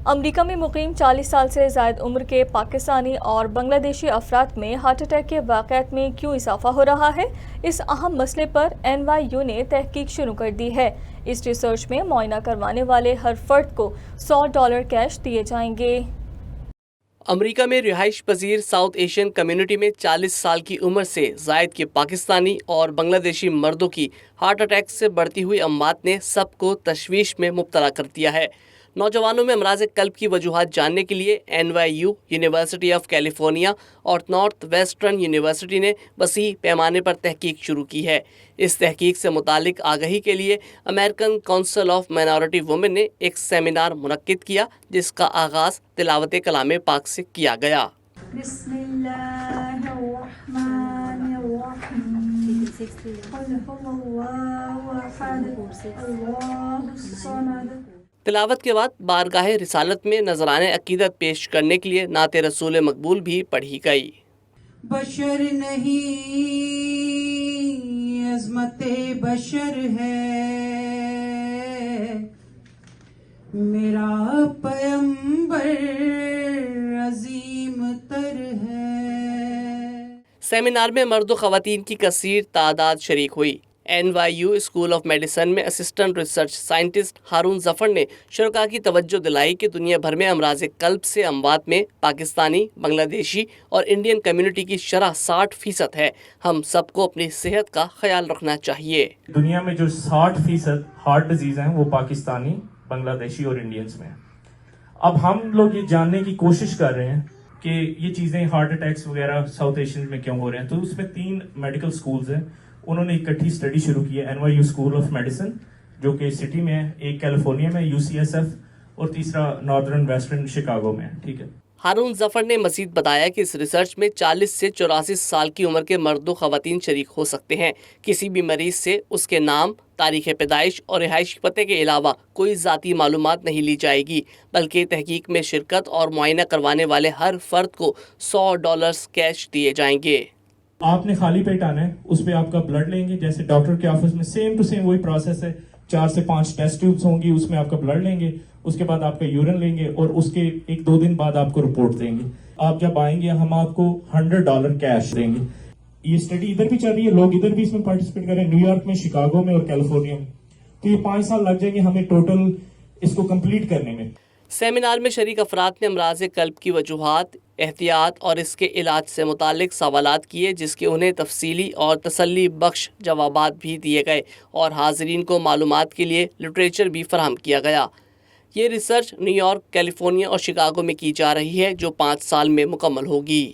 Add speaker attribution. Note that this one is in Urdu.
Speaker 1: امریکہ میں مقیم 40 سال سے زائد عمر کے پاکستانی اور بنگلہ دیشی افراد میں ہارٹ اٹیک کے واقعات میں کیوں اضافہ ہو رہا ہے؟ اس اہم مسئلے پر NYU نے تحقیق شروع کر دی ہے۔ اس ریسرچ میں معائنہ کروانے والے ہر فرد کو $100 کیش دیے جائیں گے۔
Speaker 2: امریکہ میں رہائش پذیر ساؤتھ ایشین کمیونٹی میں 40 سال کی عمر سے زائد کے پاکستانی اور بنگلہ دیشی مردوں کی ہارٹ اٹیک سے بڑھتی ہوئی اموات نے سب کو تشویش میں مبتلا کر دیا ہے۔ نوجوانوں میں امراض قلب کی وجوہات جاننے کے لیے NYU، یونیورسٹی آف کیلیفورنیا اور نارتھ ویسٹرن یونیورسٹی نے وسیع پیمانے پر تحقیق شروع کی ہے۔ اس تحقیق سے متعلق آگہی کے لیے American council of minority women نے ایک سیمینار منعقد کیا، جس کا آغاز تلاوت کلام پاک سے کیا گیا۔
Speaker 3: بسم اللہ الرحمن الرحیم قل هو اللہ احد اللہ الصمد۔
Speaker 2: تلاوت کے بعد بارگاہ رسالت میں نذرانہ عقیدت پیش کرنے کے لیے نعت رسول مقبول بھی پڑھی گئی۔
Speaker 4: بشر نہیں عظمت بشر ہے، میرا پیمبر عظیم تر ہے۔
Speaker 2: سیمینار میں مرد و خواتین کی کثیر تعداد شریک ہوئی۔ NYU اسکول آف میڈیسن میں اسسٹنٹ ریسرچ سائنٹسٹ ہارون ظفر نے شرکاء کی توجہ دلائی کہ دنیا بھر میں امراض قلب سے اموات میں پاکستانی، بنگلہ دیشی اور انڈین کمیونٹی کی شرح 60% ہے۔ ہم سب کو اپنی صحت کا خیال رکھنا چاہیے۔
Speaker 5: دنیا میں جو 60% ہارٹ ڈیزیز ہیں وہ پاکستانی، بنگلہ دیشی اور انڈینز میں ہیں۔ اب ہم لوگ یہ جاننے کی کوشش کر رہے ہیں کہ یہ چیزیں ہارٹ اٹیکس وغیرہ ساؤتھ ایشین میں کیوں ہو رہے ہیں، تو اس میں 3 میڈیکل سکولز ہیں، انہوں نے اکٹھی اسٹڈی شروع کی ہے۔ NYU اسکول آف میڈیسن جو کہ سٹی میں ہے، ایک کیلیفورنیا میں UCSF، اور تیسرا ناردرن ویسٹرن شکاگو میں ہے۔ ٹھیک ہے۔
Speaker 2: ہارون ظفر نے مزید بتایا کہ اس ریسرچ میں 40 سے 84 سال کی عمر کے مرد و خواتین شریک ہو سکتے ہیں۔ کسی بھی مریض سے اس کے نام، تاریخ پیدائش اور رہائشی پتے کے علاوہ کوئی ذاتی معلومات نہیں لی جائے گی، بلکہ تحقیق میں شرکت اور معائنہ کروانے والے ہر فرد کو $100 کیش دیے جائیں گے۔
Speaker 5: آپ نے خالی پیٹ آنا ہے، اس پہ آپ کا بلڈ لیں گے، جیسے ڈاکٹر کے آفس میں سیم ٹو سیم وہی پروسیس ہے۔ 4 سے 5 ٹیسٹ ٹیوبس ہوں گی، اس میں آپ کا بلڈ لیں گے، اس کے بعد آپ کا یورین لیں گے اور اس کے 1-2 دن بعد آپ کو رپورٹ دیں گے۔ آپ جب آئیں گے ہم آپ کو $100 کیش دیں گے۔ یہ اسٹڈی ادھر بھی چل رہی ہے، لوگ ادھر بھی اس میں پارٹیسپیٹ کر رہے ہیں، نیو یارک میں، شکاگو میں اور کیلیفورنیا میں۔ تو یہ 5 سال لگ جائیں گے ہمیں ٹوٹل اس کو کمپلیٹ کرنے میں۔
Speaker 2: سیمینار میں شریک افراد نے امراض قلب کی وجوہات، احتیاط اور اس کے علاج سے متعلق سوالات کیے، جس کے انہیں تفصیلی اور تسلی بخش جوابات بھی دیے گئے اور حاضرین کو معلومات کے لیے لٹریچر بھی فراہم کیا گیا۔ یہ ریسرچ نیو یارک، کیلیفورنیا اور شکاگو میں کی جا رہی ہے، جو 5 سال میں مکمل ہوگی۔